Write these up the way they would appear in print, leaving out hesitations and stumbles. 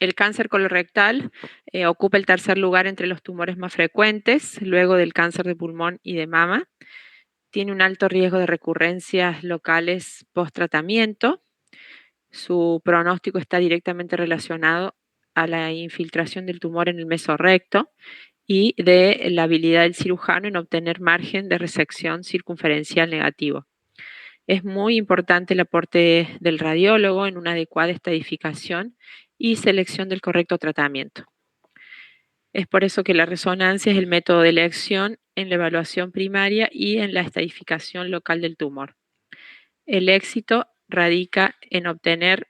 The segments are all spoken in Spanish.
El cáncer colorectal ocupa el tercer lugar entre los tumores más frecuentes, luego del cáncer de pulmón y de mama. Tiene un alto riesgo de recurrencias locales post-tratamiento. Su pronóstico está directamente relacionado a la infiltración del tumor en el mesorrecto y de la habilidad del cirujano en obtener margen de resección circunferencial negativo. Es muy importante el aporte del radiólogo en una adecuada estadificación y selección del correcto tratamiento. Es por eso que la resonancia es el método de elección en la evaluación primaria y en la estadificación local del tumor. El éxito radica en obtener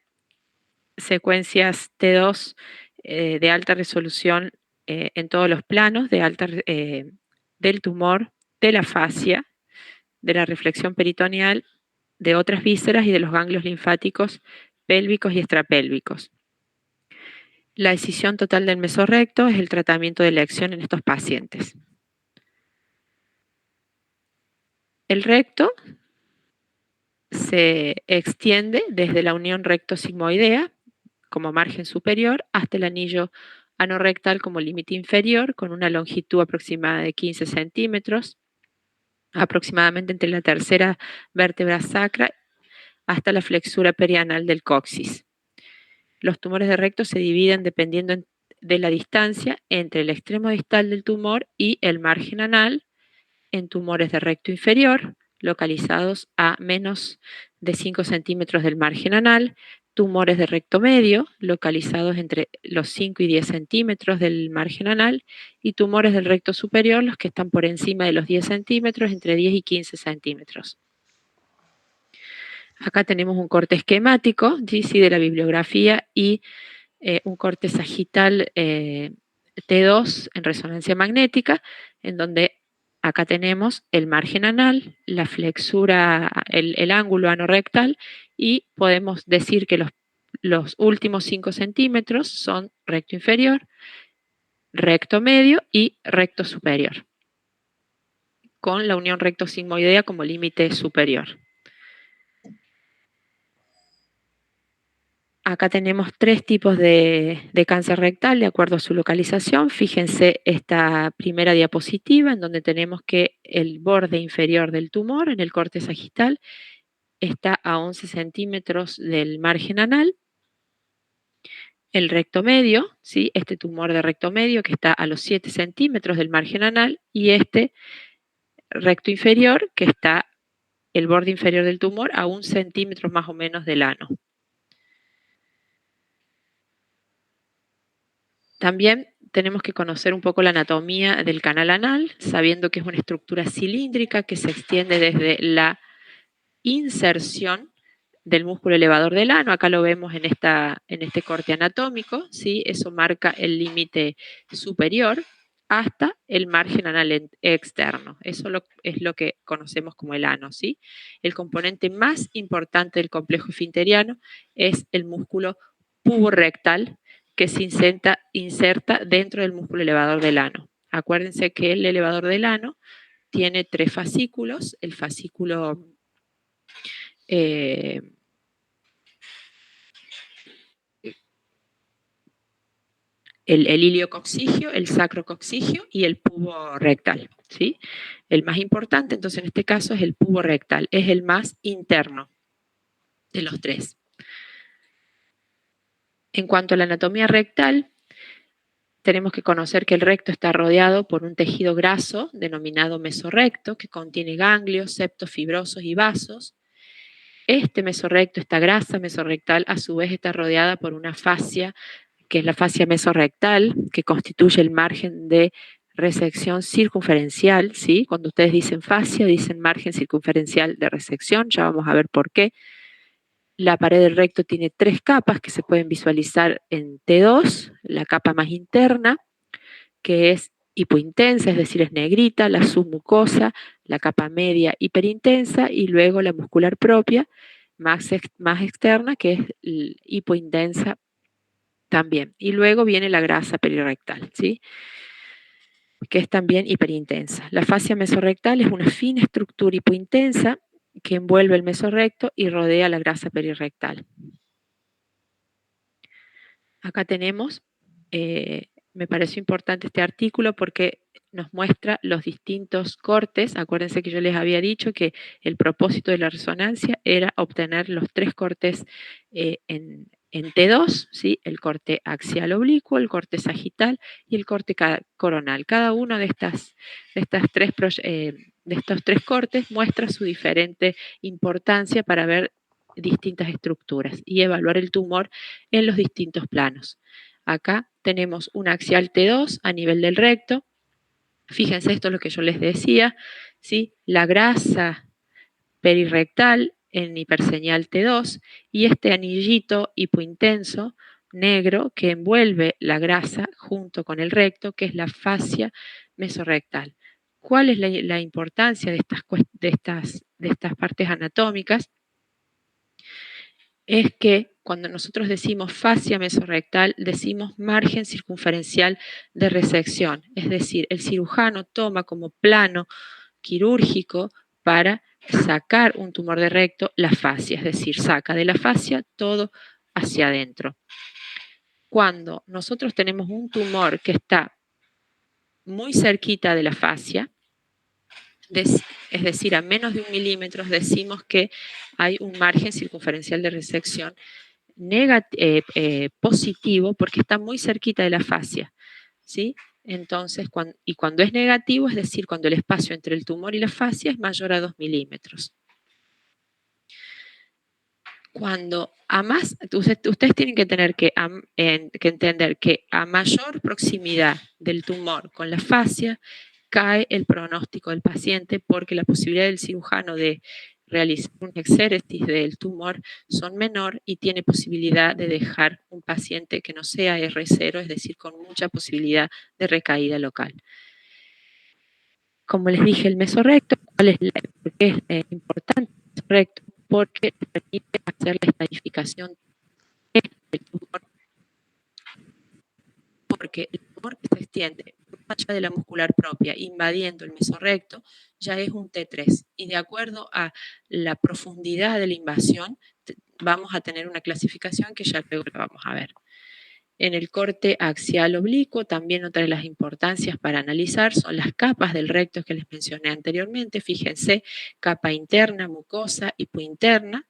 secuencias T2 de alta resolución en todos los planos del tumor, de la fascia, de la reflexión peritoneal, de otras vísceras y de los ganglios linfáticos pélvicos y extrapélvicos. La escisión total del mesorrecto es el tratamiento de elección en estos pacientes. El recto se extiende desde la unión recto-sigmoidea como margen superior hasta el anillo anorrectal como límite inferior, con una longitud aproximada de 15 centímetros, aproximadamente entre la tercera vértebra sacra hasta la flexura perianal del coxis. Los tumores de recto se dividen dependiendo de la distancia entre el extremo distal del tumor y el margen anal en tumores de recto inferior, localizados a menos de 5 centímetros del margen anal, tumores de recto medio, localizados entre los 5 y 10 centímetros del margen anal, y tumores del recto superior, los que están por encima de los 10 centímetros, entre 10 y 15 centímetros. Acá tenemos un corte esquemático, sí, de la bibliografía y un corte sagital T2 en resonancia magnética, en donde acá tenemos el margen anal, la flexura, el ángulo anorrectal, y podemos decir que los últimos 5 centímetros son recto inferior, recto medio y recto superior, con la unión recto-sigmoidea como límite superior. Acá tenemos 3 tipos de cáncer rectal de acuerdo a su localización. Fíjense esta primera diapositiva en donde tenemos que el borde inferior del tumor en el corte sagital está a 11 centímetros del margen anal. El recto medio, ¿sí? Este tumor de recto medio que está a los 7 centímetros del margen anal, y este recto inferior que está el borde inferior del tumor a 1 centímetro más o menos del ano. También tenemos que conocer un poco la anatomía del canal anal, sabiendo que es una estructura cilíndrica que se extiende desde la inserción del músculo elevador del ano. Acá lo vemos en este corte anatómico, ¿sí? Eso marca el límite superior hasta el margen anal externo. Eso es lo que conocemos como el ano, ¿sí? El componente más importante del complejo esfinteriano es el músculo puborectal, que se inserta dentro del músculo elevador del ano. Acuérdense que el elevador del ano tiene 3 fascículos: el fascículo el iliococcigio, el sacrococcigio y el puborectal, ¿sí? El más importante, entonces, en este caso es el puborectal, es el más interno de los 3. En cuanto a la anatomía rectal, tenemos que conocer que el recto está rodeado por un tejido graso denominado mesorrecto, que contiene ganglios, septos fibrosos y vasos. Este mesorrecto, esta grasa mesorrectal, a su vez está rodeada por una fascia, que es la fascia mesorrectal, que constituye el margen de resección circunferencial, ¿sí? Cuando ustedes dicen fascia, dicen margen circunferencial de resección, ya vamos a ver por qué. La pared del recto tiene 3 capas que se pueden visualizar en T2, la capa más interna, que es hipointensa, es decir, es negrita, la submucosa, la capa media hiperintensa, y luego la muscular propia, más externa, que es hipointensa también. Y luego viene la grasa perirectal, ¿sí? Que es también hiperintensa. La fascia mesorrectal es una fina estructura hipointensa que envuelve el mesorrecto y rodea la grasa perirectal. Acá tenemos, me pareció importante este artículo porque nos muestra los distintos cortes. Acuérdense que yo les había dicho que el propósito de la resonancia era obtener los 3 cortes en T2, ¿sí? El corte axial oblicuo, el corte sagital y el corte coronal. Cada uno de estos 3 cortes muestra su diferente importancia para ver distintas estructuras y evaluar el tumor en los distintos planos. Acá tenemos un axial T2 a nivel del recto. Fíjense, esto es lo que yo les decía, ¿sí? La grasa perirrectal en hiperseñal T2 y este anillito hipointenso negro que envuelve la grasa junto con el recto, que es la fascia mesorrectal. ¿Cuál es la importancia de estas partes anatómicas? Es que cuando nosotros decimos fascia mesorrectal, decimos margen circunferencial de resección. Es decir, el cirujano toma como plano quirúrgico para sacar un tumor de recto la fascia, es decir, saca de la fascia todo hacia adentro. Cuando nosotros tenemos un tumor que está muy cerquita de la fascia, es decir, a menos de 1 milímetro, decimos que hay un margen circunferencial de resección positivo porque está muy cerquita de la fascia, ¿sí? Entonces, cuando es negativo, es decir, cuando el espacio entre el tumor y la fascia es mayor a 2 milímetros. Cuando a más, ustedes tienen que tener que entender que a mayor proximidad del tumor con la fascia, cae el pronóstico del paciente porque la posibilidad del cirujano de realizar un exéresis del tumor son menor y tiene posibilidad de dejar un paciente que no sea R0, es decir, con mucha posibilidad de recaída local. Como les dije, el mesorrecto, ¿por qué es importante el mesorrecto? Porque permite hacer la estadificación del tumor, porque el tumor que se extiende más allá de la muscular propia, invadiendo el mesorrecto, ya es un T3. Y de acuerdo a la profundidad de la invasión, vamos a tener una clasificación que ya luego la vamos a ver. En el corte axial oblicuo, también otra de las importancias para analizar son las capas del recto que les mencioné anteriormente. Fíjense, capa interna, mucosa, hipointensa.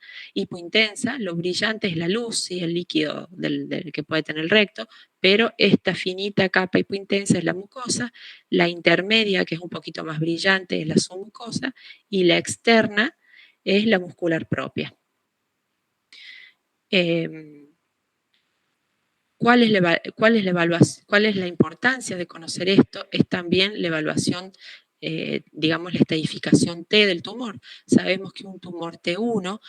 Lo brillante es la luz y el líquido del que puede tener el recto, pero esta finita capa hipointensa es la mucosa, la intermedia, que es un poquito más brillante, es la submucosa, y la externa es la muscular propia. ¿Cuál es la importancia de conocer esto? Es también la evaluación, digamos, la estadificación T del tumor. Sabemos que un tumor T1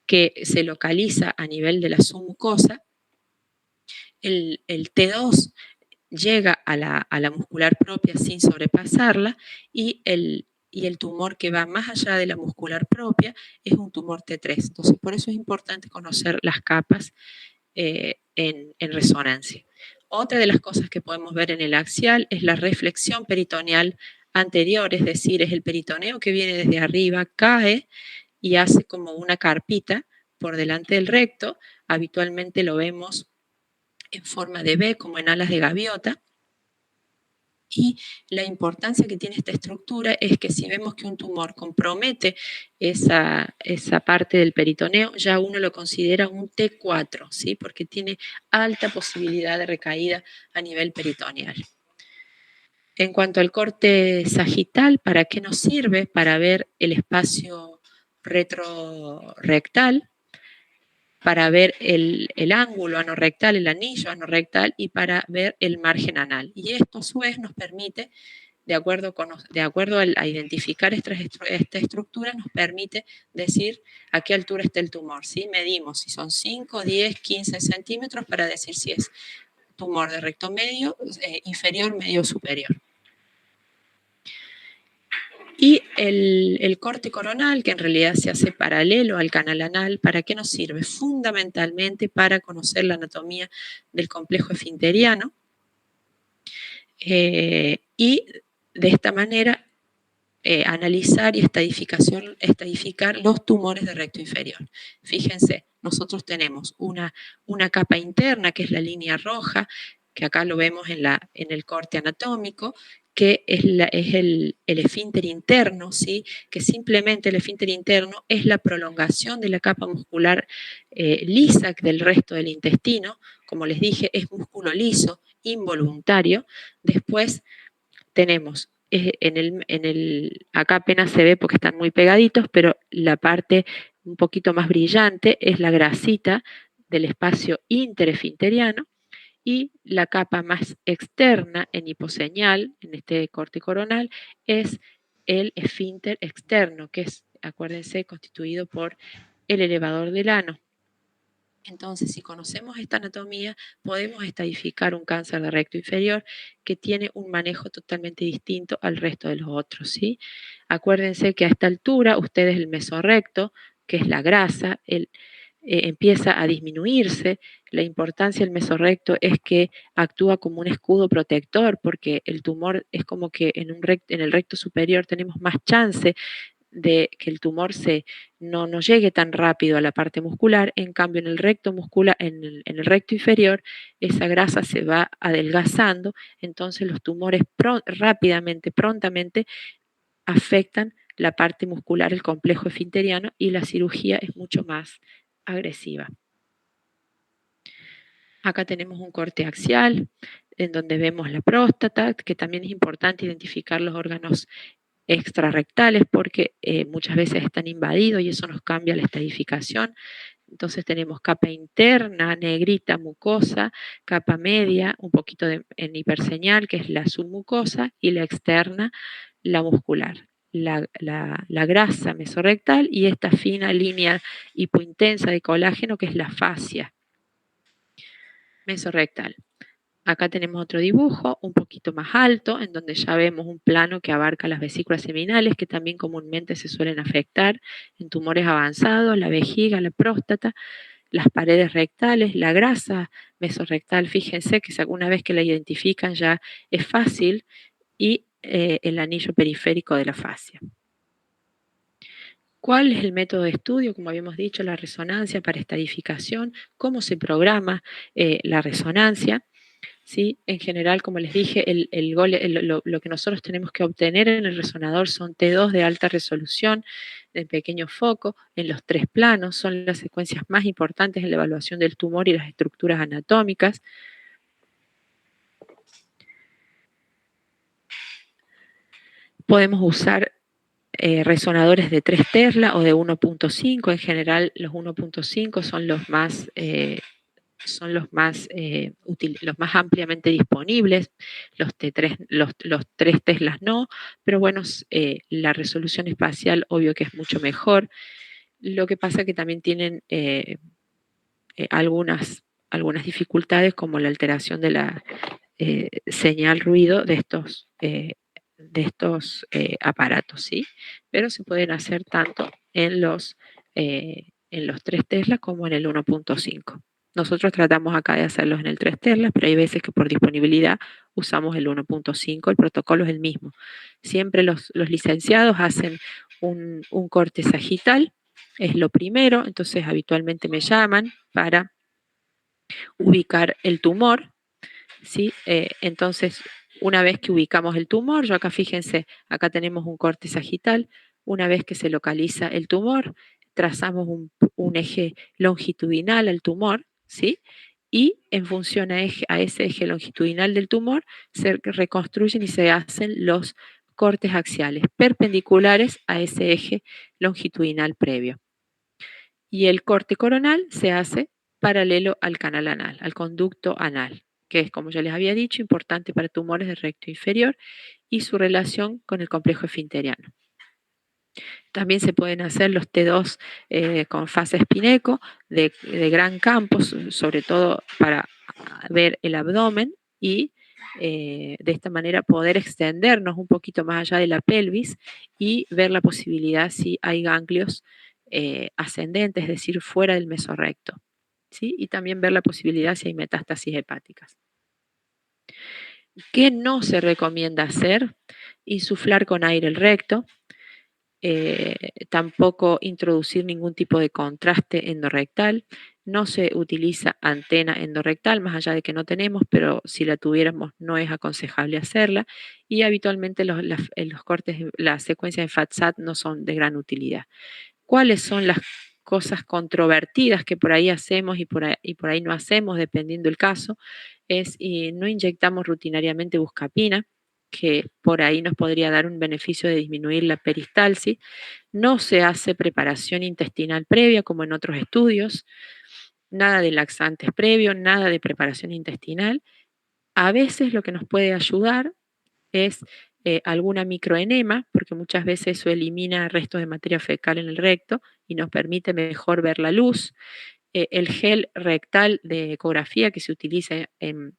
que se localiza a nivel de la submucosa, el T2 llega a la muscular propia sin sobrepasarla y el tumor que va más allá de la muscular propia es un tumor T3. Entonces, por eso es importante conocer las capas en resonancia. Otra de las cosas que podemos ver en el axial es la reflexión peritoneal anterior, es decir, es el peritoneo que viene desde arriba, cae y hace como una carpita por delante del recto. Habitualmente lo vemos en forma de V, como en alas de gaviota. Y la importancia que tiene esta estructura es que si vemos que un tumor compromete esa parte del peritoneo, ya uno lo considera un T4, ¿sí? Porque tiene alta posibilidad de recaída a nivel peritoneal. En cuanto al corte sagital, ¿para qué nos sirve? Para ver el espacio retrorectal, para ver el ángulo anorrectal, el anillo anorrectal y para ver el margen anal. Y esto a su vez nos permite, de acuerdo a identificar esta estructura, nos permite decir a qué altura está el tumor. ¿Sí? Medimos si son 5, 10, 15 centímetros para decir si es tumor de recto medio, inferior, medio o superior. Y el corte coronal, que en realidad se hace paralelo al canal anal, ¿para qué nos sirve? Fundamentalmente para conocer la anatomía del complejo esfinteriano y de esta manera analizar y estadificar los tumores de recto inferior. Fíjense, nosotros tenemos una capa interna, que es la línea roja, que acá lo vemos en el corte anatómico, que es el esfínter interno, ¿sí? Que simplemente el esfínter interno es la prolongación de la capa muscular lisa del resto del intestino. Como les dije, es músculo liso, involuntario. Después tenemos acá apenas se ve porque están muy pegaditos, pero la parte un poquito más brillante es la grasita del espacio interesfinteriano, y la capa más externa en hiposeñal, en este corte coronal, es el esfínter externo, que es, acuérdense, constituido por el elevador del ano. Entonces, si conocemos esta anatomía, podemos estadificar un cáncer de recto inferior que tiene un manejo totalmente distinto al resto de los otros, ¿sí? Acuérdense que a esta altura, ustedes el mesorrecto, que es la grasa, empieza a disminuirse. La importancia del mesorrecto es que actúa como un escudo protector, porque el tumor es como que en el recto superior tenemos más chance de que el tumor no llegue tan rápido a la parte muscular. En cambio, en el recto muscular, en el recto inferior, esa grasa se va adelgazando, entonces los tumores rápidamente, prontamente afectan la parte muscular, el complejo esfinteriano, y la cirugía es mucho más agresiva. Acá tenemos un corte axial en donde vemos la próstata, que también es importante identificar los órganos extrarrectales porque muchas veces están invadidos y eso nos cambia la estadificación. Entonces tenemos capa interna, negrita, mucosa, capa media, un poquito en hiperseñal, que es la submucosa, y la externa, la muscular. La grasa mesorrectal y esta fina línea hipointensa de colágeno, que es la fascia mesorrectal. Acá tenemos otro dibujo un poquito más alto, en donde ya vemos un plano que abarca las vesículas seminales, que también comúnmente se suelen afectar en tumores avanzados, la vejiga, la próstata, las paredes rectales, la grasa mesorrectal. Fíjense que una vez que la identifican ya es fácil, y el anillo periférico de la fascia. ¿Cuál es el método de estudio? Como habíamos dicho, la resonancia para estadificación. ¿Cómo se programa la resonancia? ¿Sí? En general, como les dije, lo que nosotros tenemos que obtener en el resonador son T2 de alta resolución, de pequeño foco, en los 3 planos. Son las secuencias más importantes en la evaluación del tumor y las estructuras anatómicas. Podemos usar resonadores de 3 Tesla o de 1.5. En general, los 1.5 son los más los más ampliamente disponibles. Los 3 Teslas no, pero bueno, la resolución espacial obvio que es mucho mejor. Lo que pasa que también tienen algunas dificultades, como la alteración de la señal ruido de estos aparatos, ¿sí? Pero se pueden hacer tanto en los 3 Tesla como en el 1.5. Nosotros tratamos acá de hacerlos en el 3 Tesla, pero hay veces que por disponibilidad usamos el 1.5, el protocolo es el mismo. Siempre los licenciados hacen un corte sagital, es lo primero, entonces habitualmente me llaman para ubicar el tumor, ¿sí? Entonces, una vez que ubicamos el tumor, yo acá fíjense, acá tenemos un corte sagital. Una vez que se localiza el tumor, trazamos un eje longitudinal al tumor, ¿sí? Y en función a ese eje longitudinal del tumor, se reconstruyen y se hacen los cortes axiales perpendiculares a ese eje longitudinal previo. Y el corte coronal se hace paralelo al canal anal, al conducto anal, que es, como ya les había dicho, importante para tumores de recto inferior y su relación con el complejo esfinteriano. También se pueden hacer los T2 con fase espineco de gran campo, sobre todo para ver el abdomen y de esta manera poder extendernos un poquito más allá de la pelvis y ver la posibilidad si hay ganglios ascendentes, es decir, fuera del mesorrecto, ¿sí? Y también ver la posibilidad si hay metástasis hepáticas. ¿Qué no se recomienda hacer? Insuflar con aire el recto, tampoco introducir ningún tipo de contraste endorrectal. No se utiliza antena endorrectal, más allá de que no tenemos, pero si la tuviéramos no es aconsejable hacerla. Y habitualmente los cortes, las secuencias de FATSAT no son de gran utilidad. ¿Cuáles son las cosas controvertidas que por ahí hacemos y por ahí no hacemos, dependiendo del caso? No inyectamos rutinariamente buscapina, que por ahí nos podría dar un beneficio de disminuir la peristalsis. No se hace preparación intestinal previa, como en otros estudios, nada de laxantes previo, nada de preparación intestinal. A veces lo que nos puede ayudar es alguna microenema, porque muchas veces eso elimina restos de materia fecal en el recto y nos permite mejor ver la luz. El gel rectal de ecografía que se utiliza en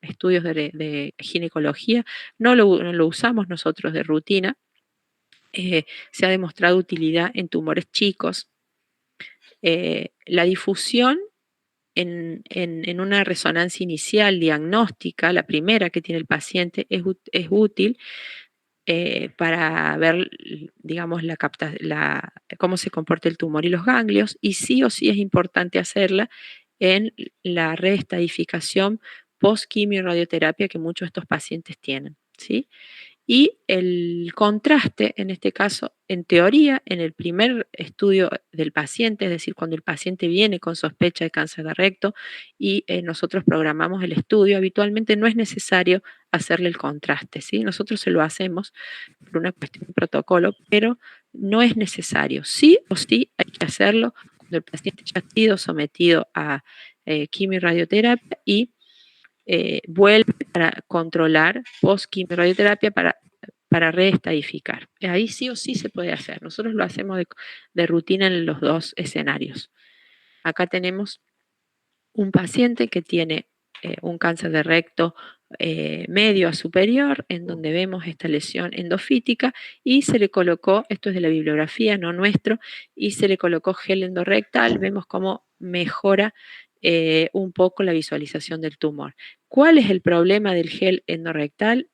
estudios de ginecología, no lo usamos nosotros de rutina. Se ha demostrado utilidad en tumores chicos. La difusión en una resonancia inicial diagnóstica, la primera que tiene el paciente, es útil para ver, digamos, cómo se comporta el tumor y los ganglios, y sí o sí es importante hacerla en la reestadificación post-quimio y radioterapia que muchos de estos pacientes tienen, ¿sí? Y el contraste, en este caso, en teoría, en el primer estudio del paciente, es decir, cuando el paciente viene con sospecha de cáncer de recto y nosotros programamos el estudio, habitualmente no es necesario hacerle el contraste, ¿sí? Nosotros se lo hacemos por una cuestión de protocolo, pero no es necesario. Sí o sí hay que hacerlo cuando el paciente ya ha sido sometido a quimio y radioterapia y vuelve para controlar post-quimio-radioterapia para reestadificar. Ahí sí o sí se puede hacer. Nosotros lo hacemos de rutina en los dos escenarios. Acá tenemos un paciente que tiene un cáncer de recto medio a superior, en donde vemos esta lesión endofítica y se le colocó, esto es de la bibliografía, no nuestro, y se le colocó gel endorrectal. Vemos cómo mejora un poco la visualización del tumor. ¿Cuál es el problema del gel endorrectal?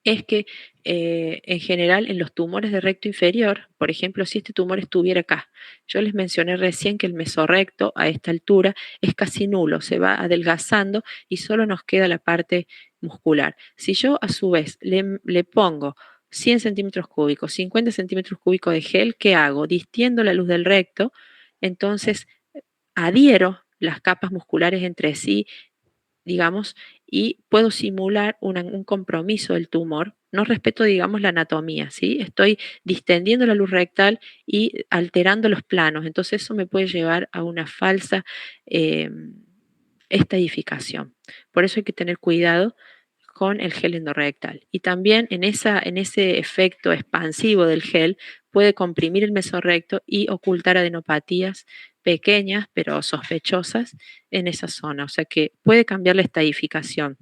Es que en general en los tumores de recto inferior, por ejemplo, si este tumor estuviera acá, yo les mencioné recién que el mesorrecto a esta altura es casi nulo, se va adelgazando y solo nos queda la parte muscular. Si yo a su vez le pongo 100 centímetros cúbicos, 50 centímetros cúbicos de gel, ¿qué hago? Distiendo la luz del recto, entonces adhiero las capas musculares entre sí, digamos, y puedo simular un compromiso del tumor. No respeto, digamos, la anatomía, ¿sí? Estoy distendiendo la luz rectal y alterando los planos. Entonces eso me puede llevar a una falsa eh, estadificación. Por eso hay que tener cuidado con el gel endorrectal. Y también en ese efecto expansivo del gel puede comprimir el mesorrecto y ocultar adenopatías pequeñas pero sospechosas en esa zona. O sea que puede cambiar la estadificación.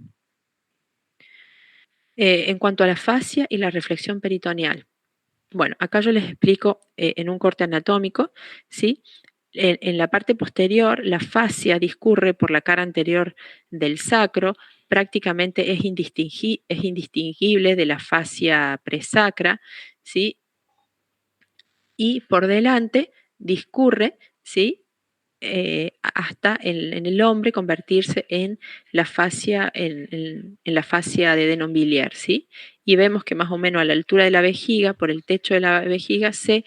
En cuanto a la fascia y la reflexión peritoneal. Bueno, acá yo les explico en un corte anatómico, ¿sí? En la parte posterior, la fascia discurre por la cara anterior del sacro, prácticamente es indistinguible de la fascia presacra, ¿sí? Y por delante discurre, ¿sí? Hasta en el hombre convertirse en la fascia, en la fascia de Denonvilliers, ¿sí? Y vemos que más o menos a la altura de la vejiga, por el techo de la vejiga, se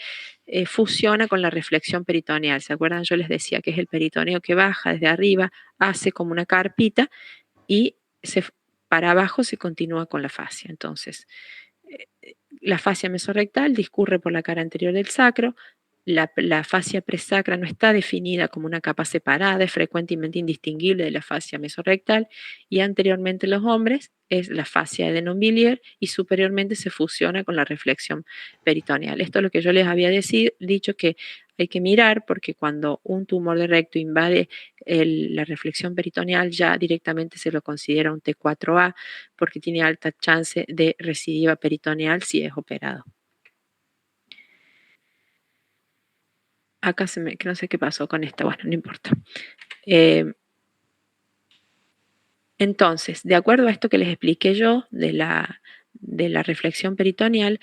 fusiona con la reflexión peritoneal. ¿Se acuerdan? Yo les decía que es el peritoneo que baja desde arriba, hace como una carpita y para abajo se continúa con la fascia. Entonces, la fascia mesorrectal discurre por la cara anterior del sacro. La fascia presacra no está definida como una capa separada, es frecuentemente indistinguible de la fascia mesorrectal, y anteriormente en los hombres es la fascia de Denonvilliers y superiormente se fusiona con la reflexión peritoneal. Esto es lo que yo les había dicho, que hay que mirar porque cuando un tumor de recto invade la reflexión peritoneal ya directamente se lo considera un T4A porque tiene alta chance de recidiva peritoneal si es operado. Acá que no sé qué pasó con esta, bueno, no importa. Eh, Entonces, de acuerdo a esto que les expliqué yo de la reflexión peritoneal,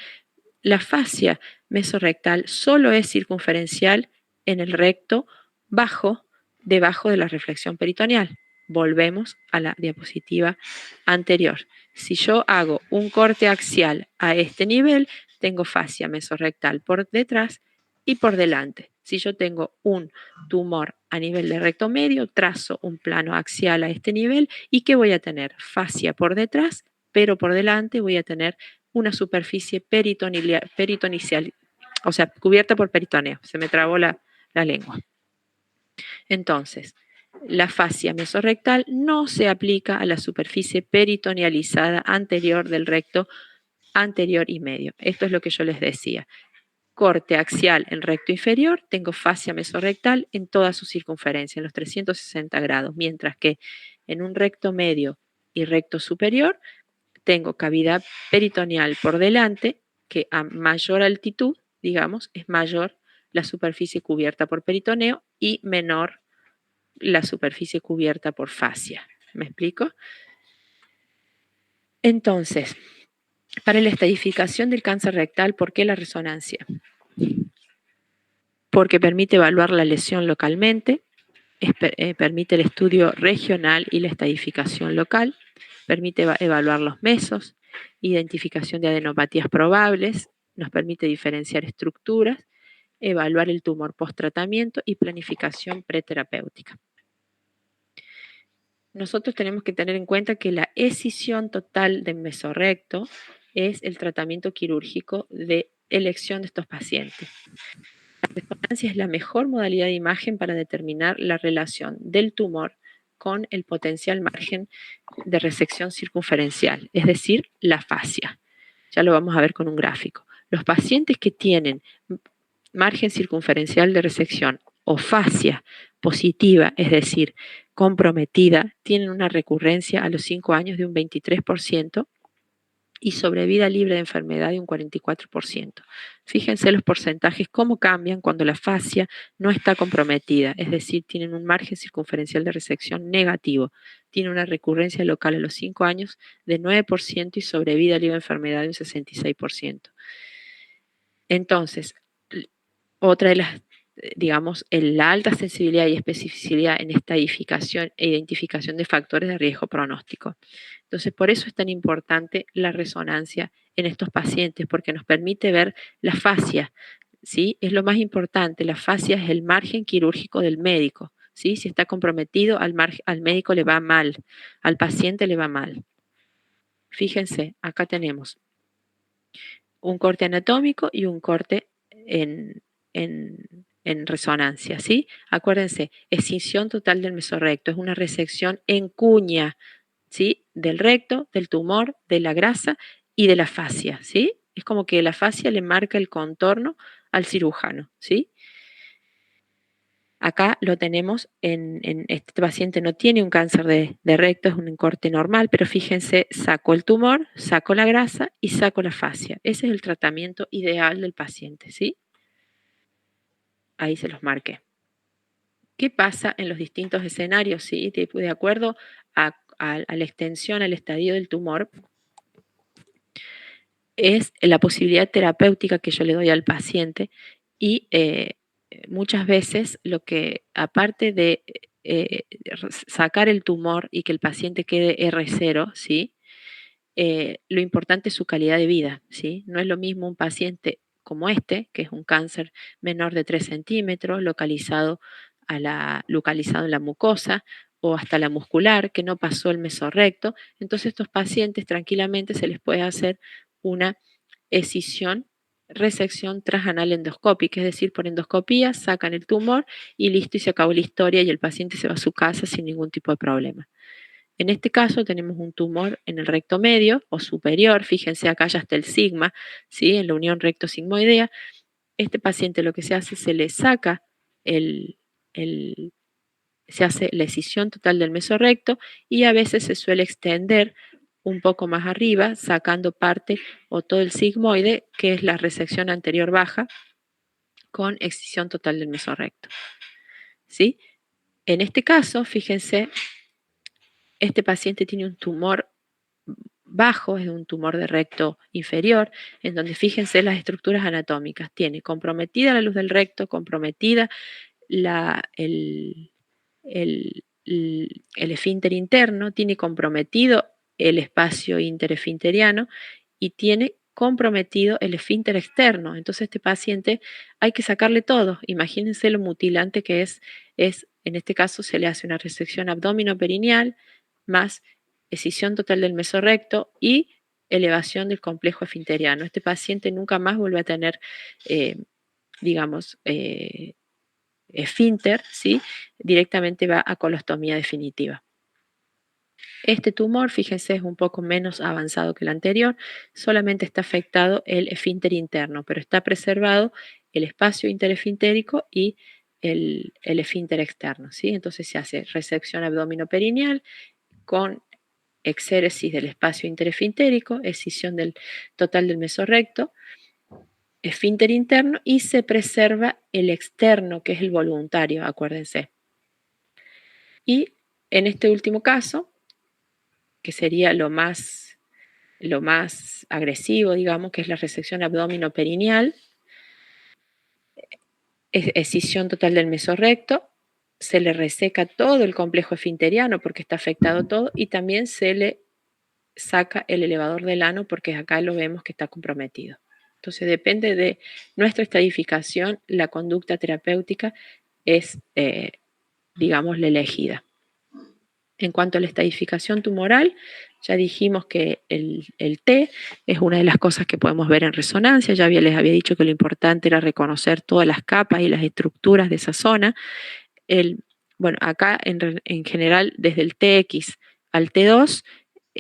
la fascia mesorrectal solo es circunferencial en el recto bajo, debajo de la reflexión peritoneal. Volvemos a la diapositiva anterior. Si yo hago un corte axial a este nivel, tengo fascia mesorrectal por detrás y por delante. Si yo tengo un tumor a nivel de recto medio, trazo un plano axial a este nivel y ¿qué voy a tener? Fascia por detrás, pero por delante voy a tener una superficie peritonicial, o sea, cubierta por peritoneo. Se me trabó la lengua. Entonces, la fascia mesorrectal no se aplica a la superficie peritonealizada anterior del recto anterior y medio. Esto es lo que yo les decía. Corte axial en recto inferior, tengo fascia mesorrectal en toda su circunferencia, en los 360 grados, mientras que en un recto medio y recto superior tengo cavidad peritoneal por delante, que a mayor altitud, digamos, es mayor la superficie cubierta por peritoneo y menor la superficie cubierta por fascia. ¿Me explico? Entonces, para la estadificación del cáncer rectal, ¿por qué la resonancia? Porque permite evaluar la lesión localmente, permite el estudio regional y la estadificación local, permite evaluar los mesos, identificación de adenopatías probables, nos permite diferenciar estructuras, evaluar el tumor post-tratamiento y planificación preterapéutica. Nosotros tenemos que tener en cuenta que la escisión total del mesorrecto es el tratamiento quirúrgico de elección de estos pacientes. La resonancia es la mejor modalidad de imagen para determinar la relación del tumor con el potencial margen de resección circunferencial, es decir, la fascia. Ya lo vamos a ver con un gráfico. Los pacientes que tienen margen circunferencial de resección o fascia positiva, es decir, comprometida, tienen una recurrencia a los 5 años de un 23% y sobrevida libre de enfermedad de un 44%. Fíjense los porcentajes cómo cambian cuando la fascia no está comprometida, es decir, tienen un margen circunferencial de resección negativo, tiene una recurrencia local a los 5 años de 9% y sobrevida libre de enfermedad de un 66%. Entonces, otra de las, digamos, la alta sensibilidad y especificidad en estadificación e identificación de factores de riesgo pronóstico. Entonces, por eso es tan importante la resonancia en estos pacientes, porque nos permite ver la fascia, ¿sí? Es lo más importante, la fascia es el margen quirúrgico del médico, ¿sí? Si está comprometido, al médico le va mal, al paciente le va mal. Fíjense, acá tenemos un corte anatómico y un corte en resonancia, ¿sí? Acuérdense, escisión total del mesorrecto, es una resección en cuña, ¿sí? Del recto, del tumor, de la grasa y de la fascia, ¿sí? Es como que la fascia le marca el contorno al cirujano, ¿sí? Acá lo tenemos, este paciente no tiene un cáncer de recto, es un corte normal, pero fíjense, saco el tumor, saco la grasa y saco la fascia. Ese es el tratamiento ideal del paciente, ¿sí? Ahí se los marqué. ¿Qué pasa en los distintos escenarios? ¿Sí? De acuerdo a la extensión, al estadio del tumor, es la posibilidad terapéutica que yo le doy al paciente y muchas veces lo que, aparte de sacar el tumor y que el paciente quede R0, ¿sí? Lo importante es su calidad de vida, ¿sí? No es lo mismo un paciente como este, que es un cáncer menor de 3 centímetros, localizado en la mucosa o hasta la muscular, que no pasó el mesorrecto. Entonces, estos pacientes tranquilamente se les puede hacer una escisión, resección transanal endoscópica, es decir, por endoscopía sacan el tumor y listo, y se acabó la historia y el paciente se va a su casa sin ningún tipo de problema. En este caso tenemos un tumor en el recto medio o superior, fíjense acá ya está el sigma, ¿sí? En la unión recto-sigmoidea. Este paciente lo que se hace, se le saca se hace la escisión total del mesorrecto y a veces se suele extender un poco más arriba, sacando parte o todo el sigmoide, que es la resección anterior baja, con excisión total del mesorrecto. ¿Sí? En este caso, fíjense, este paciente tiene un tumor bajo, es un tumor de recto inferior, en donde fíjense las estructuras anatómicas. Tiene comprometida la luz del recto, comprometida el esfínter interno, tiene comprometido el espacio interesfinteriano y tiene comprometido el esfínter externo. Entonces este paciente hay que sacarle todo. Imagínense lo mutilante que es en este caso se le hace una resección abdominoperineal más escisión total del mesorrecto y elevación del complejo esfinteriano. Este paciente nunca más vuelve a tener, digamos, esfínter, ¿sí? Directamente va a colostomía definitiva. Este tumor, fíjense, es un poco menos avanzado que el anterior, solamente está afectado el esfínter interno, pero está preservado el espacio interesfintérico y el esfínter externo, ¿sí? Entonces se hace resección abdominoperineal con exéresis del espacio interesfintérico, escisión del total del mesorrecto, esfínter interno y se preserva el externo, que es el voluntario, acuérdense. Y en este último caso, que sería lo más agresivo, digamos, que es la resección abdominoperineal, escisión total del mesorrecto, se le reseca todo el complejo esfinteriano porque está afectado todo y también se le saca el elevador del ano porque acá lo vemos que está comprometido. Entonces depende de nuestra estadificación, la conducta terapéutica es, digamos, la elegida. En cuanto a la estadificación tumoral, ya dijimos que el T es una de las cosas que podemos ver en resonancia. Ya les había dicho que lo importante era reconocer todas las capas y las estructuras de esa zona. Bueno, acá en general, desde el TX al T2,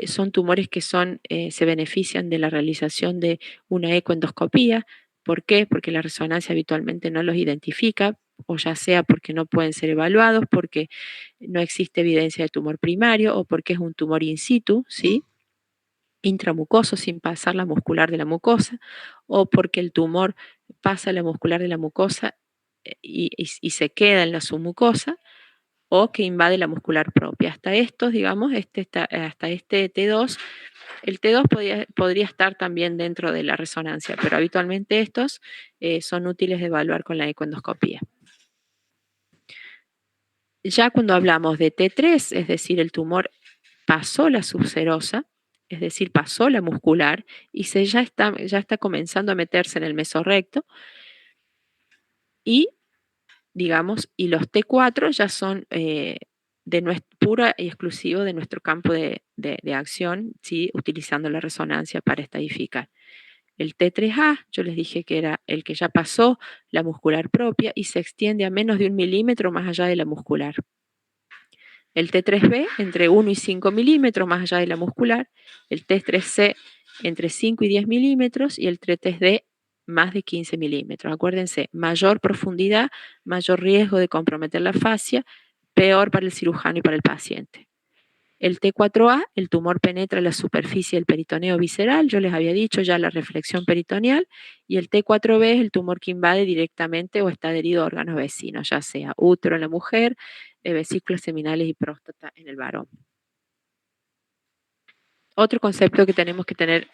son tumores que se benefician de la realización de una ecoendoscopía. ¿Por qué? Porque la resonancia habitualmente no los identifica, o ya sea porque no pueden ser evaluados, porque no existe evidencia de tumor primario o porque es un tumor in situ, ¿sí? Intramucoso sin pasar la muscular de la mucosa, o porque el tumor pasa la muscular de la mucosa y se queda en la submucosa, o que invade la muscular propia. Hasta estos, digamos, hasta este T2, el T2 podría estar también dentro de la resonancia, pero habitualmente estos son útiles de evaluar con la ecoendoscopía. Ya cuando hablamos de T3, es decir, el tumor pasó la subserosa, es decir, pasó la muscular y ya está comenzando a meterse en el mesorrecto y, digamos, y los T4 ya son pura y exclusivo de nuestro campo de acción, ¿sí? Utilizando la resonancia para estadificar. El T3A, yo les dije que era el que ya pasó la muscular propia y se extiende a menos de 1 milímetro más allá de la muscular. El T3B entre 1 y 5 milímetros más allá de la muscular, el T3C entre 5 y 10 milímetros y el T3D más de 15 milímetros. Acuérdense, mayor profundidad, mayor riesgo de comprometer la fascia, peor para el cirujano y para el paciente. El T4A, el tumor penetra la superficie del peritoneo visceral, yo les había dicho ya la reflexión peritoneal, y el T4B es el tumor que invade directamente o está adherido a órganos vecinos, ya sea útero en la mujer, vesículas seminales y próstata en el varón. Otro concepto que tenemos que tener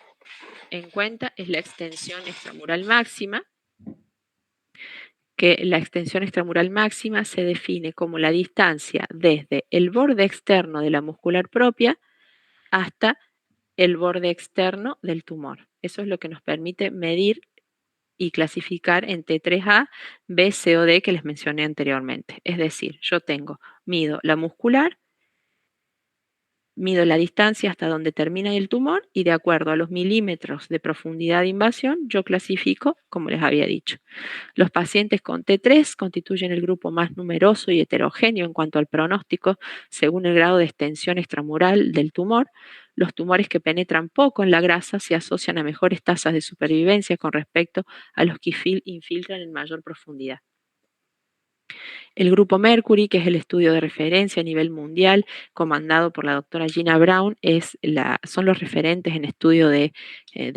en cuenta es la extensión extramural máxima, que la extensión extramural máxima se define como la distancia desde el borde externo de la muscular propia hasta el borde externo del tumor. Eso es lo que nos permite medir y clasificar en T3A, B, C o D que les mencioné anteriormente. Es decir, yo mido la muscular, mido la distancia hasta donde termina el tumor y de acuerdo a los milímetros de profundidad de invasión, yo clasifico, como les había dicho. Los pacientes con T3 constituyen el grupo más numeroso y heterogéneo en cuanto al pronóstico según el grado de extensión extramural del tumor. Los tumores que penetran poco en la grasa se asocian a mejores tasas de supervivencia con respecto a los que infiltran en mayor profundidad. El grupo Mercury, que es el estudio de referencia a nivel mundial, comandado por la doctora Gina Brown, son los referentes en estudio de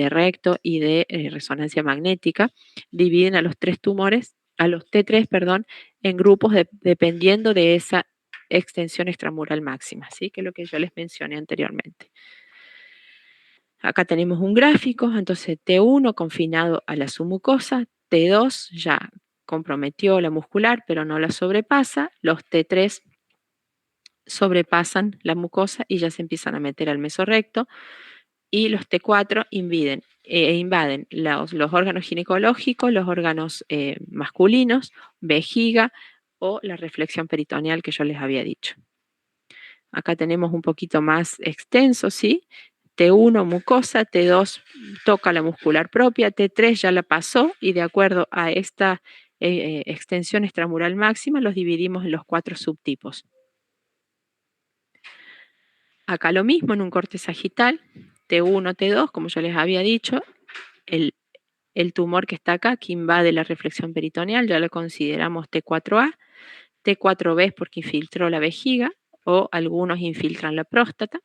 recto y de resonancia magnética. Dividen a los T3, perdón, en grupos dependiendo de esa extensión extramural máxima, ¿sí? Que es lo que yo les mencioné anteriormente. Acá tenemos un gráfico, entonces T1 confinado a la submucosa, T2 ya comprometió la muscular, pero no la sobrepasa, los T3 sobrepasan la mucosa y ya se empiezan a meter al mesorrecto, y los T4 invaden los órganos ginecológicos, los órganos masculinos, vejiga o la reflexión peritoneal que yo les había dicho. Acá tenemos un poquito más extenso, ¿sí? T1 mucosa, T2 toca la muscular propia, T3 ya la pasó y de acuerdo a esta extensión extramural máxima los dividimos en los 4 subtipos. Acá lo mismo en un corte sagital, T1, T2, como yo les había dicho, el tumor que está acá, que invade la reflexión peritoneal, ya lo consideramos T4A, T4B es porque infiltró la vejiga o algunos infiltran la próstata.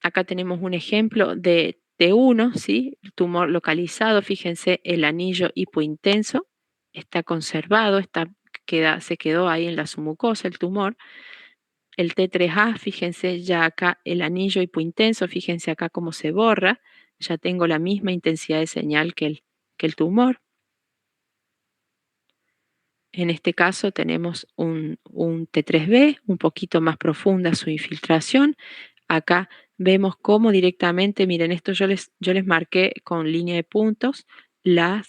Acá tenemos un ejemplo de T1, ¿sí? Tumor localizado, fíjense el anillo hipointenso, está conservado, se quedó ahí en la submucosa el tumor. El T3A, fíjense ya acá el anillo hipointenso, fíjense acá cómo se borra, ya tengo la misma intensidad de señal que el tumor. En este caso tenemos un T3B, un poquito más profunda su infiltración. Acá vemos cómo directamente, miren, esto yo les marqué con línea de puntos la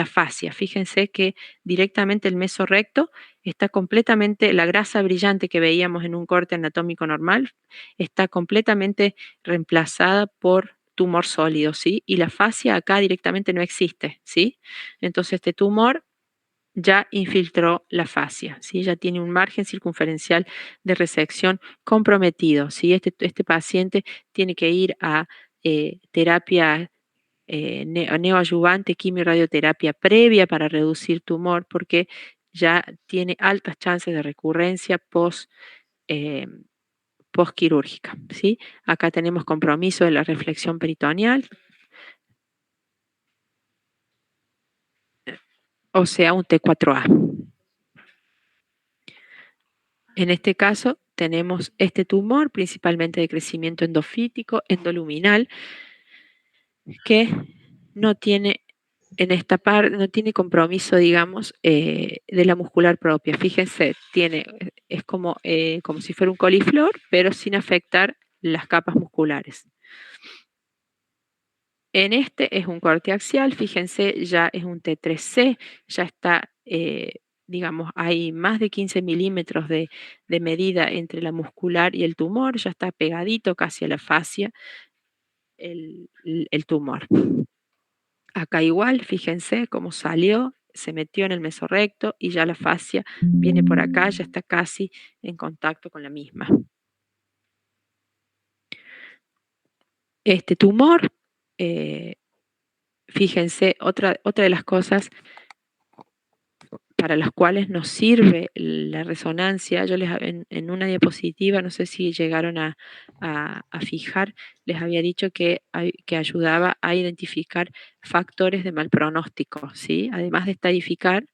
fascia. Fíjense que directamente el mesorrecto está completamente, la grasa brillante que veíamos en un corte anatómico normal, está completamente reemplazada por tumor sólido, ¿sí? Y la fascia acá directamente no existe, ¿sí? Entonces este tumor ya infiltró la fascia, ¿sí? Ya tiene un margen circunferencial de resección comprometido, ¿sí? Este paciente tiene que ir a terapia neoadyuvante, quimio-radioterapia previa para reducir tumor porque ya tiene altas chances de recurrencia eh, postquirúrgica, ¿sí? Acá tenemos compromiso de la reflexión peritoneal, o sea, un T4A. En este caso tenemos este tumor, principalmente de crecimiento endofítico, endoluminal, que no tiene en esta parte, no tiene compromiso, digamos, de la muscular propia. Fíjense, es como si fuera un coliflor, pero sin afectar las capas musculares. En este es un corte axial, fíjense, ya es un T3C, ya está, digamos, hay más de 15 milímetros de medida entre la muscular y el tumor, ya está pegadito casi a la fascia el tumor. Acá igual, fíjense cómo salió, se metió en el mesorrecto y ya la fascia viene por acá, ya está casi en contacto con la misma. Este tumor, fíjense, otra de las cosas para las cuales nos sirve la resonancia, yo en una diapositiva, no sé si llegaron a fijar, les había dicho que ayudaba a identificar factores de mal pronóstico, ¿sí? Además de estadificar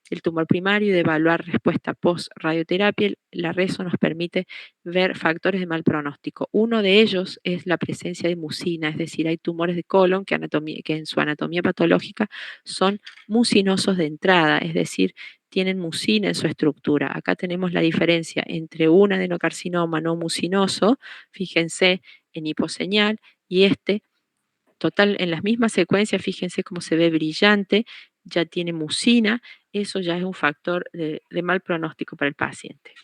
el tumor primario y de evaluar respuesta post-radioterapia, la reso nos permite ver factores de mal pronóstico. Uno de ellos es la presencia de mucina, es decir, hay tumores de colon que en su anatomía patológica son mucinosos de entrada, es decir, tienen mucina en su estructura. Acá tenemos la diferencia entre un adenocarcinoma no mucinoso, fíjense en hiposeñal, y total, en las mismas secuencias, fíjense cómo se ve brillante, ya tiene mucina, eso ya es un factor de mal pronóstico para el paciente.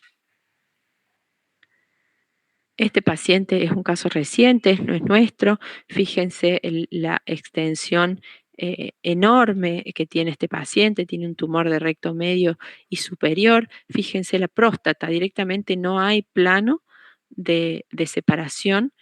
Este paciente es un caso reciente, no es nuestro. Fíjense la extensión enorme que tiene este paciente, tiene un tumor de recto medio y superior. Fíjense la próstata, directamente no hay plano de separación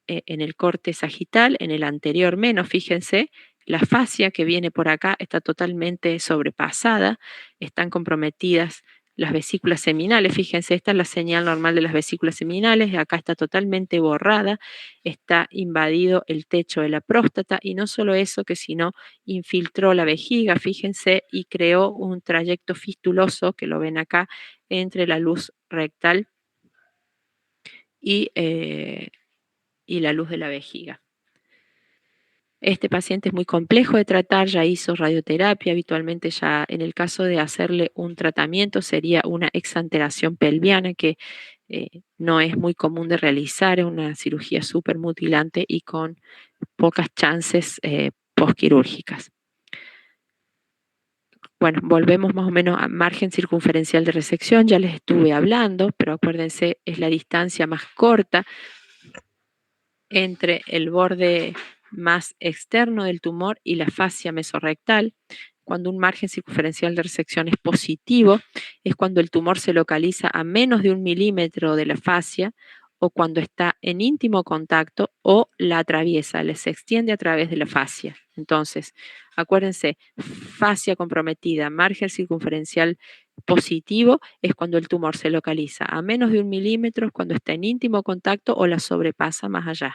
en el corte sagital, en el anterior menos. Fíjense, la fascia que viene por acá está totalmente sobrepasada, están comprometidas las vesículas seminales. Fíjense, esta es la señal normal de las vesículas seminales. Acá está totalmente borrada, está invadido el techo de la próstata y no solo eso, que sino infiltró la vejiga, fíjense, y creó un trayecto fistuloso, que lo ven acá, entre la luz rectal y la luz de la vejiga. Este paciente es muy complejo de tratar, ya hizo radioterapia, habitualmente ya en el caso de hacerle un tratamiento sería una exanteración pelviana que no es muy común de realizar, es una cirugía súper mutilante y con pocas chances postquirúrgicas. Bueno, volvemos más o menos a margen circunferencial de resección, ya les estuve hablando, pero acuérdense, es la distancia más corta entre el borde más externo del tumor y la fascia mesorrectal. Cuando un margen circunferencial de resección es positivo, es cuando el tumor se localiza a menos de 1 milímetro de la fascia o cuando está en íntimo contacto o la atraviesa, se extiende a través de la fascia. Entonces, acuérdense, fascia comprometida, margen circunferencial positivo es cuando el tumor se localiza a menos de 1 milímetro, cuando está en íntimo contacto o la sobrepasa más allá.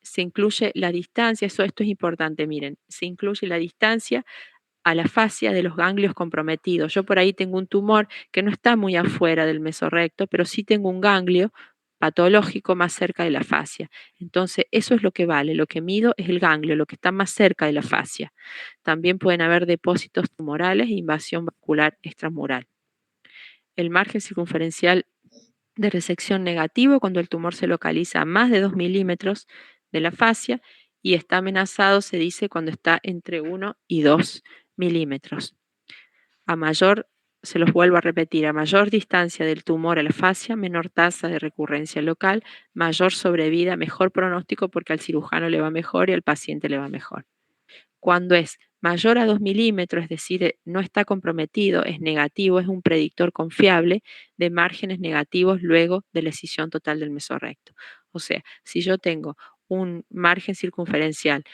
Se incluye la distancia, esto es importante, miren, se incluye la distancia a la fascia de los ganglios comprometidos. Yo por ahí tengo un tumor que no está muy afuera del mesorrecto, pero sí tengo un ganglio patológico más cerca de la fascia. Entonces, eso es lo que vale, lo que mido es el ganglio, lo que está más cerca de la fascia. También pueden haber depósitos tumorales e invasión vascular extramural. El margen circunferencial de resección negativo cuando el tumor se localiza a más de 2 milímetros de la fascia y está amenazado, se dice, cuando está entre 1 y 2 milímetros. A mayor, se los vuelvo a repetir, a mayor distancia del tumor a la fascia, menor tasa de recurrencia local, mayor sobrevida, mejor pronóstico porque al cirujano le va mejor y al paciente le va mejor. Cuando es mayor a 2 milímetros, es decir, no está comprometido, es negativo, es un predictor confiable de márgenes negativos luego de la escisión total del mesorrecto. O sea, si yo tengo un margen circunferencial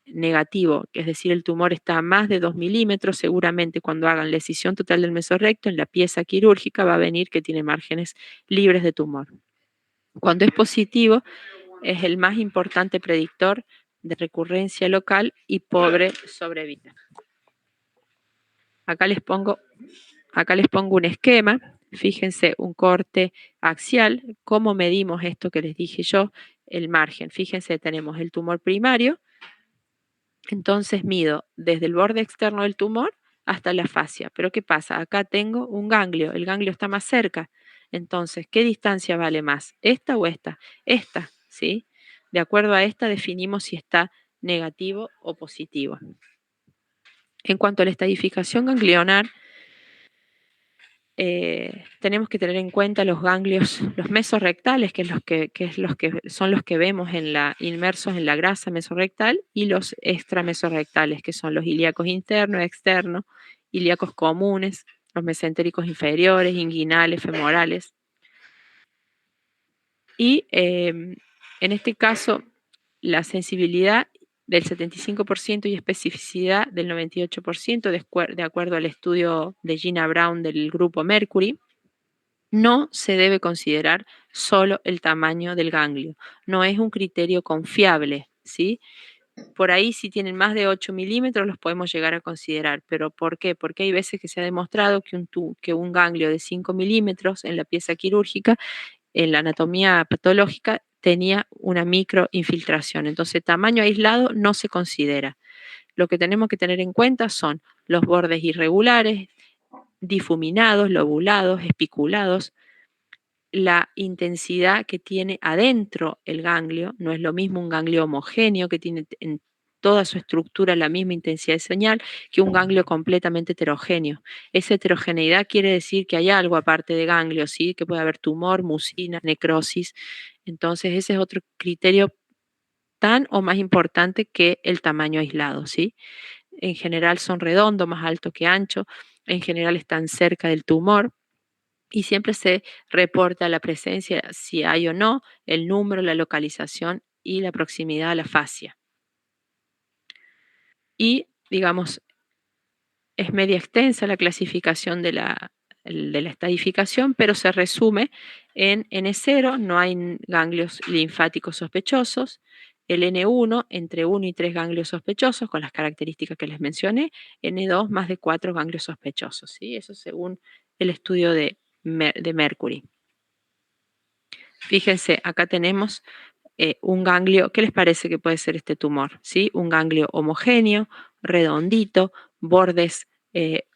negativo, es decir, el tumor está a más de 2 milímetros, seguramente cuando hagan la escisión total del mesorrecto, en la pieza quirúrgica va a venir que tiene márgenes libres de tumor. Cuando es positivo, es el más importante predictor de recurrencia local y pobre sobrevida. Acá les pongo un esquema, fíjense un corte axial, cómo medimos esto que les dije yo, el margen. Fíjense, tenemos el tumor primario, entonces mido desde el borde externo del tumor hasta la fascia. Pero ¿qué pasa? Acá tengo un ganglio, el ganglio está más cerca. Entonces, ¿qué distancia vale más? ¿Esta o esta? Esta, ¿sí? De acuerdo a esta definimos si está negativo o positivo. En cuanto a la estadificación ganglionar, tenemos que tener en cuenta los ganglios, los mesorrectales, que son los que vemos inmersos en la grasa mesorrectal, y los extramesorrectales, que son los ilíacos internos, externos, ilíacos comunes, los mesentéricos inferiores, inguinales, femorales. Y en este caso, la sensibilidad del 75% y especificidad del 98%, de acuerdo al estudio de Gina Brown del grupo Mercury. No se debe considerar solo el tamaño del ganglio, no es un criterio confiable, ¿sí? Por ahí si tienen más de 8 milímetros los podemos llegar a considerar, pero ¿por qué? Porque hay veces que se ha demostrado que un ganglio de 5 milímetros en la pieza quirúrgica, en la anatomía patológica, tenía una microinfiltración, entonces tamaño aislado no se considera. Lo que tenemos que tener en cuenta son los bordes irregulares, difuminados, lobulados, espiculados, la intensidad que tiene adentro el ganglio, no es lo mismo un ganglio homogéneo que tiene en toda su estructura la misma intensidad de señal que un ganglio completamente heterogéneo. Esa heterogeneidad quiere decir que hay algo aparte de ganglio, ¿sí? Que puede haber tumor, mucina, necrosis. Entonces ese es otro criterio tan o más importante que el tamaño aislado, ¿sí? En general son redondos, más altos que anchos, en general están cerca del tumor y siempre se reporta la presencia, si hay o no, el número, la localización y la proximidad a la fascia. Y, digamos, es media extensa la clasificación de el de la estadificación, pero se resume en N0, no hay ganglios linfáticos sospechosos, el N1 entre 1 y 3 ganglios sospechosos con las características que les mencioné, N2 más de 4 ganglios sospechosos, ¿sí? Eso según el estudio de Mercury. Fíjense, acá tenemos un ganglio. ¿Qué les parece que puede ser este tumor? ¿Sí? Un ganglio homogéneo, redondito, bordes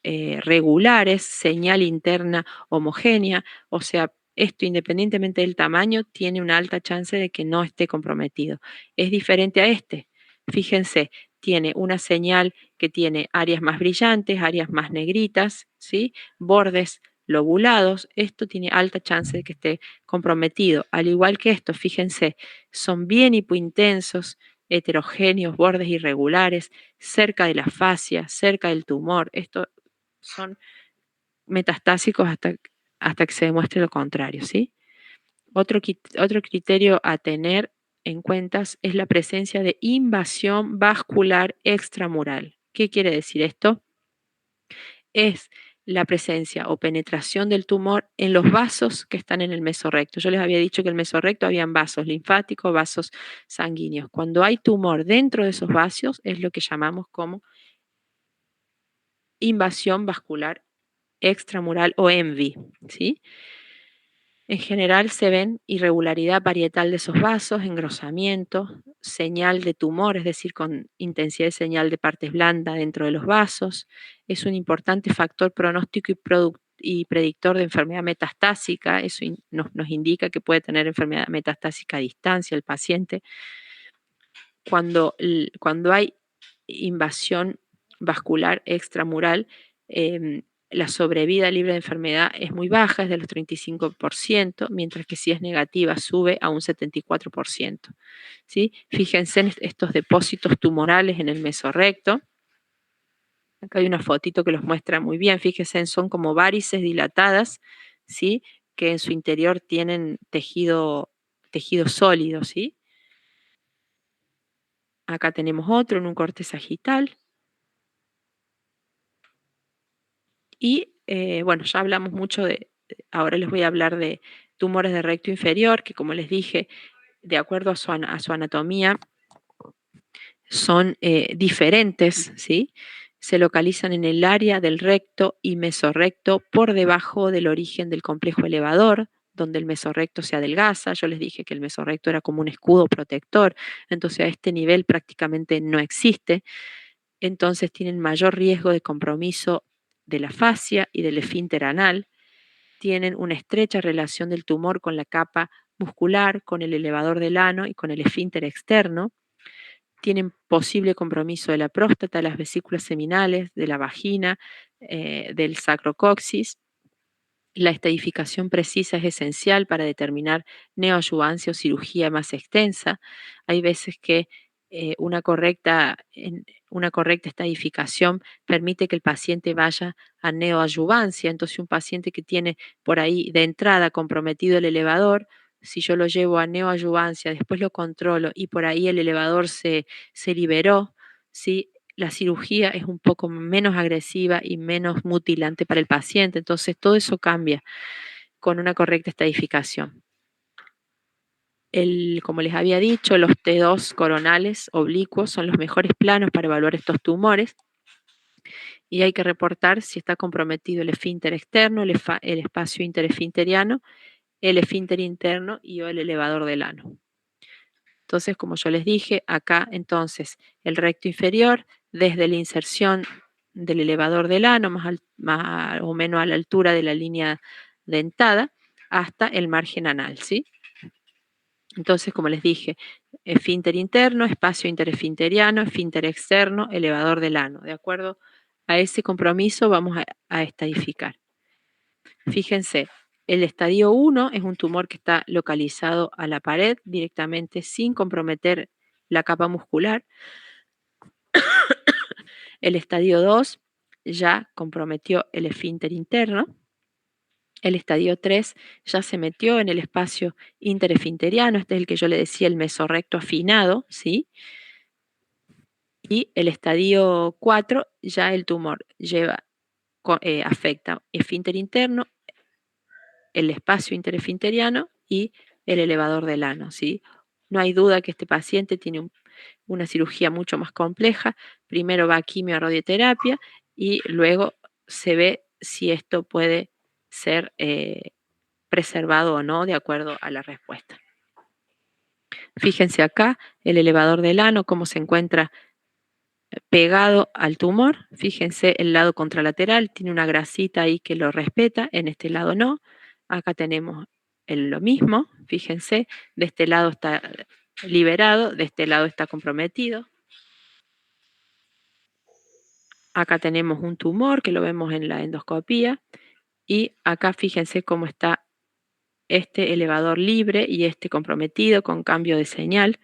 regulares, señal interna homogénea, o sea, esto independientemente del tamaño tiene una alta chance de que no esté comprometido. Es diferente a este. Fíjense, tiene una señal que tiene áreas más brillantes, áreas más negritas, ¿sí? Bordes lobulados. Esto tiene alta chance de que esté comprometido. Al igual que esto, fíjense, son bien hipointensos, heterogéneos, bordes irregulares, cerca de la fascia, cerca del tumor. Estos son metastásicos hasta que se demuestre lo contrario, ¿sí? Otro criterio a tener en cuenta es la presencia de invasión vascular extramural. ¿Qué quiere decir esto? Es la presencia o penetración del tumor en los vasos que están en el mesorrecto. Yo les había dicho que en el mesorrecto habían vasos linfáticos, vasos sanguíneos. Cuando hay tumor dentro de esos vasos es lo que llamamos como invasión vascular extramural o ENVI, ¿sí? En general se ven irregularidad parietal de esos vasos, engrosamiento, señal de tumor, es decir, con intensidad de señal de partes blandas dentro de los vasos. Es un importante factor pronóstico y predictor de enfermedad metastásica. Eso nos indica que puede tener enfermedad metastásica a distancia el paciente. Cuando hay invasión vascular extramural, la sobrevida libre de enfermedad es muy baja, es de los 35%, mientras que si es negativa sube a un 74%. ¿Sí? Fíjense en estos depósitos tumorales en el mesorrecto. Acá hay una fotito que los muestra muy bien. Fíjense, son como varices dilatadas, ¿sí? Que en su interior tienen tejido sólido, ¿sí? Acá tenemos otro en un corte sagital. Y bueno, ya hablamos mucho ahora les voy a hablar de tumores de recto inferior, que como les dije, de acuerdo a su anatomía, son diferentes, ¿sí? Se localizan en el área del recto y mesorrecto por debajo del origen del complejo elevador, donde el mesorrecto se adelgaza. Yo les dije que el mesorrecto era como un escudo protector, entonces a este nivel prácticamente no existe. Entonces tienen mayor riesgo de compromiso de la fascia y del esfínter anal, tienen una estrecha relación del tumor con la capa muscular, con el elevador del ano y con el esfínter externo, tienen posible compromiso de la próstata, las vesículas seminales, de la vagina, del sacrocoxis. La estadificación precisa es esencial para determinar neoadyuvancia o cirugía más extensa. Hay veces que una correcta estadificación permite que el paciente vaya a neoadyuvancia. Entonces, un paciente que tiene por ahí de entrada comprometido el elevador, si yo lo llevo a neoadyuvancia, después lo controlo y por ahí el elevador se liberó, ¿sí? La cirugía es un poco menos agresiva y menos mutilante para el paciente. Entonces, todo eso cambia con una correcta estadificación. Como les había dicho, los T2 coronales oblicuos son los mejores planos para evaluar estos tumores y hay que reportar si está comprometido el esfínter externo, el espacio interesfinteriano, el esfínter interno y o el elevador del ano. Entonces, como yo les dije, acá entonces el recto inferior, desde la inserción del elevador del ano, más o menos a la altura de la línea dentada, hasta el margen anal, ¿sí? Entonces, como les dije, esfínter interno, espacio interesfinteriano, esfínter externo, elevador del ano. De acuerdo a ese compromiso vamos a estadificar. Fíjense, el estadio 1 es un tumor que está localizado a la pared directamente sin comprometer la capa muscular. El estadio 2 ya comprometió el esfínter interno. El estadio 3 ya se metió en el espacio interesfinteriano, este es el que yo le decía, el mesorrecto afinado, ¿sí? Y el estadio 4 ya el tumor lleva afecta esfínter interno, el espacio interesfinteriano y el elevador del ano, ¿sí? No hay duda que este paciente tiene una cirugía mucho más compleja. Primero va a quimio-radioterapia y luego se ve si esto puede ser preservado o no de acuerdo a la respuesta. Fíjense acá el elevador del ano, cómo se encuentra pegado al tumor. Fíjense el lado contralateral, tiene una grasita ahí que lo respeta, en este lado no. Acá tenemos lo mismo, fíjense, de este lado está liberado, de este lado está comprometido. Acá tenemos un tumor que lo vemos en la endoscopía y acá fíjense cómo está este elevador libre y este comprometido con cambio de señal.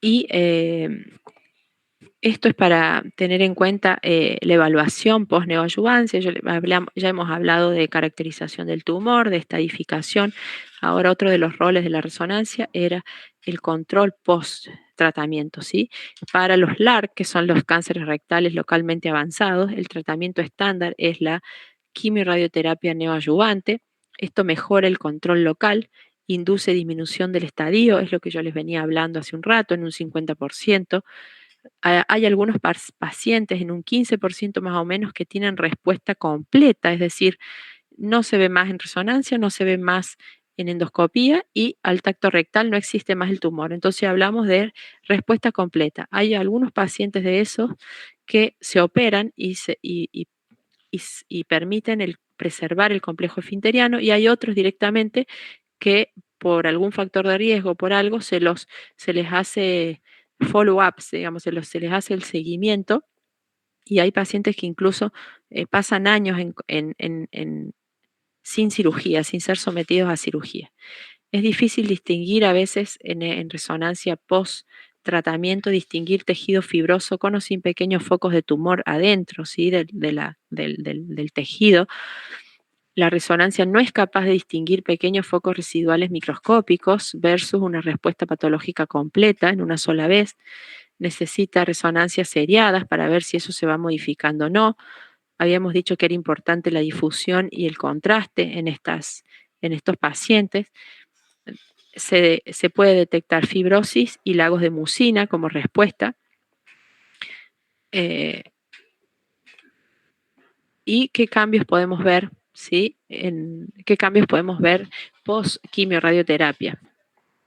Y esto es para tener en cuenta la evaluación post-neoadyuvancia. Ya hemos hablado de caracterización del tumor, de estadificación. Ahora otro de los roles de la resonancia era el control post-tratamiento, ¿sí? Para los LARC, que son los cánceres rectales localmente avanzados, el tratamiento estándar es la quimio-radioterapia neoadyuvante. Esto mejora el control local, induce disminución del estadio, es lo que yo les venía hablando hace un rato, en un 50%. Hay algunos pacientes, en un 15% más o menos, que tienen respuesta completa, es decir, no se ve más en resonancia, no se ve más en endoscopía y al tacto rectal no existe más el tumor. Entonces hablamos de respuesta completa. Hay algunos pacientes de esos que se operan y permiten preservar el complejo esfinteriano y hay otros directamente que por algún factor de riesgo, por algo, se les hace follow-ups, digamos, se les hace el seguimiento y hay pacientes que incluso pasan años sin cirugía, sin ser sometidos a cirugía. Es difícil distinguir a veces en resonancia post-tratamiento, distinguir tejido fibroso con o sin pequeños focos de tumor adentro, ¿sí? del tejido. La resonancia no es capaz de distinguir pequeños focos residuales microscópicos versus una respuesta patológica completa en una sola vez. Necesita resonancias seriadas para ver si eso se va modificando o no. Habíamos dicho que era importante la difusión y el contraste en estos pacientes. Se puede detectar fibrosis y lagos de mucina como respuesta. ¿Y qué cambios podemos ver? ¿Sí? ¿Qué cambios podemos ver post-quimio-radioterapia?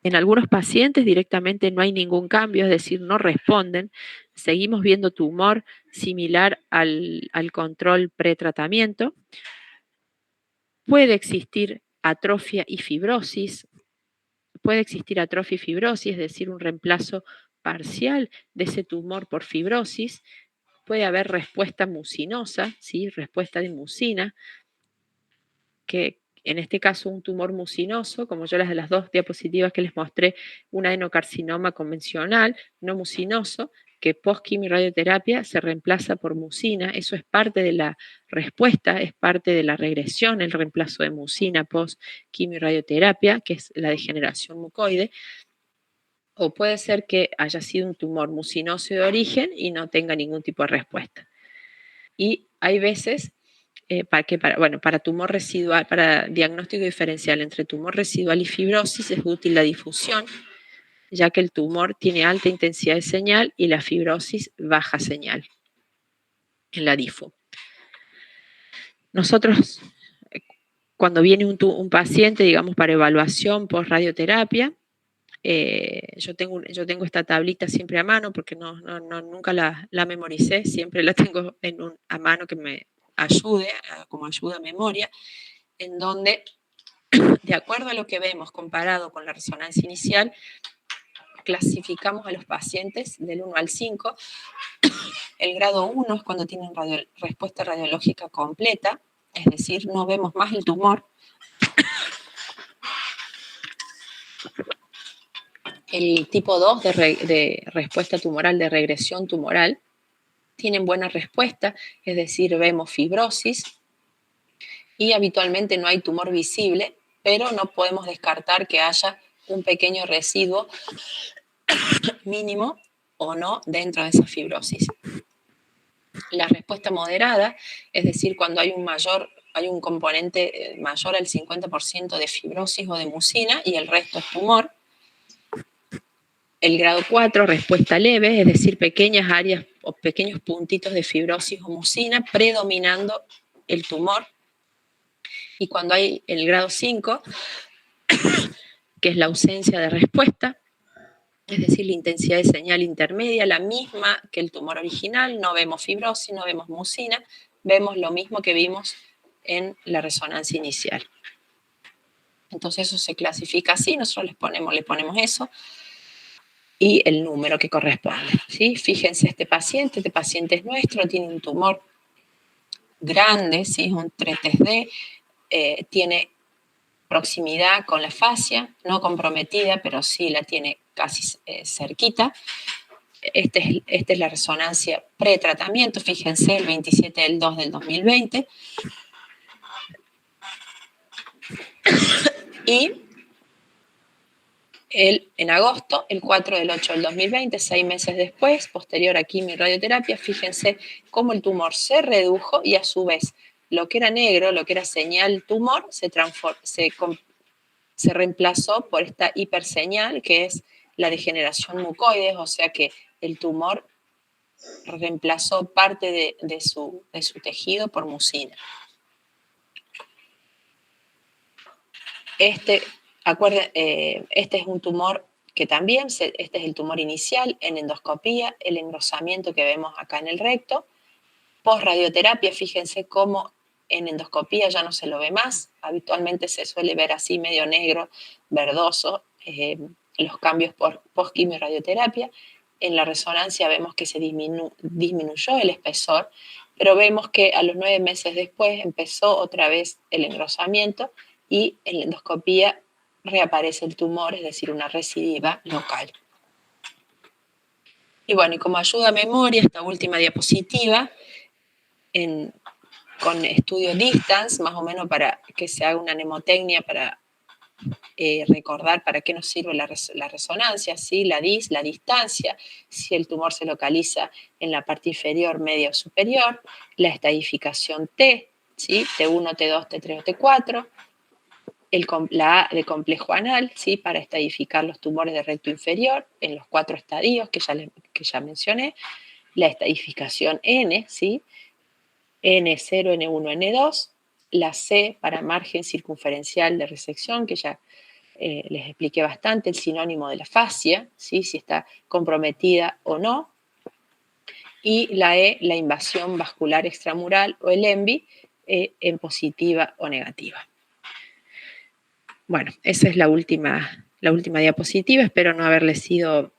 En algunos pacientes directamente no hay ningún cambio, es decir, no responden. Seguimos viendo tumor similar al control pretratamiento. Puede existir atrofia y fibrosis. Es decir, un reemplazo parcial de ese tumor por fibrosis. Puede haber respuesta mucinosa, ¿sí? Respuesta de mucina, que en este caso un tumor mucinoso, como yo las dos diapositivas que les mostré, un adenocarcinoma convencional, no mucinoso, que post-quimio-radioterapia se reemplaza por mucina. Eso es parte de la respuesta, es parte de la regresión, el reemplazo de mucina post-quimio-radioterapia, que es la degeneración mucoide. O puede ser que haya sido un tumor mucinoso de origen y no tenga ningún tipo de respuesta. Y hay veces para tumor residual, para diagnóstico diferencial entre tumor residual y fibrosis es útil la difusión, ya que el tumor tiene alta intensidad de señal y la fibrosis baja señal en la difu. Nosotros, cuando viene un paciente, digamos, para evaluación post radioterapia, yo tengo esta tablita siempre a mano porque nunca la memoricé, siempre la tengo a mano que me ayude, como ayuda a memoria, en donde, de acuerdo a lo que vemos comparado con la resonancia inicial, clasificamos a los pacientes del 1 al 5. El grado 1 es cuando tienen respuesta radiológica completa, es decir, no vemos más el tumor. El tipo 2 de respuesta tumoral, de regresión tumoral, tienen buena respuesta, es decir, vemos fibrosis y habitualmente no hay tumor visible, pero no podemos descartar que haya un pequeño residuo mínimo o no dentro de esa fibrosis. La respuesta moderada, es decir, cuando hay un componente mayor al 50% de fibrosis o de mucina y el resto es tumor. El grado 4, respuesta leve, es decir, pequeñas áreas o pequeños puntitos de fibrosis o mucina predominando el tumor. Y cuando hay el grado 5, que es la ausencia de respuesta, es decir, la intensidad de señal intermedia, la misma que el tumor original, no vemos fibrosis, no vemos mucina, vemos lo mismo que vimos en la resonancia inicial. Entonces eso se clasifica así, nosotros le ponemos eso y el número que corresponde, ¿sí? Fíjense, este paciente es nuestro, tiene un tumor grande, ¿sí? Es un 3D, tiene proximidad con la fascia, no comprometida, pero sí la tiene casi cerquita. Esta es la resonancia pretratamiento, fíjense, el 27 del 2 del 2020. Y en agosto, el 4 del 8 del 2020, 6 meses después, posterior a quimio y radioterapia, fíjense cómo el tumor se redujo y a su vez lo que era negro, lo que era señal tumor, se reemplazó por esta hiperseñal que es la degeneración mucoides, o sea que el tumor reemplazó parte de su tejido por mucina. Este es un tumor que también, este es el tumor inicial en endoscopía, el engrosamiento que vemos acá en el recto. Post-radioterapia, fíjense cómo en endoscopía ya no se lo ve más, habitualmente se suele ver así medio negro, verdoso, los cambios post-quimio y radioterapia. En la resonancia vemos que se disminuyó el espesor, pero vemos que a los 9 meses después empezó otra vez el engrosamiento y en la endoscopía reaparece el tumor, es decir, una recidiva local. Y bueno, y como ayuda a memoria, esta última diapositiva, con estudio distance, más o menos para que se haga una mnemotecnia para recordar para qué nos sirve la resonancia, ¿sí? La distancia, si el tumor se localiza en la parte inferior, media o superior, la estadificación T, ¿sí? T1, T2, T3 o T4, la A de complejo anal, ¿sí? Para estadificar los tumores de recto inferior en los 4 estadios que ya mencioné, la estadificación N, ¿sí? N0, N1, N2, la C para margen circunferencial de resección, que ya les expliqué bastante, el sinónimo de la fascia, ¿sí? Si está comprometida o no, y la E, la invasión vascular extramural o el ENVI, en positiva o negativa. Bueno, esa es la última diapositiva, espero no haberles sido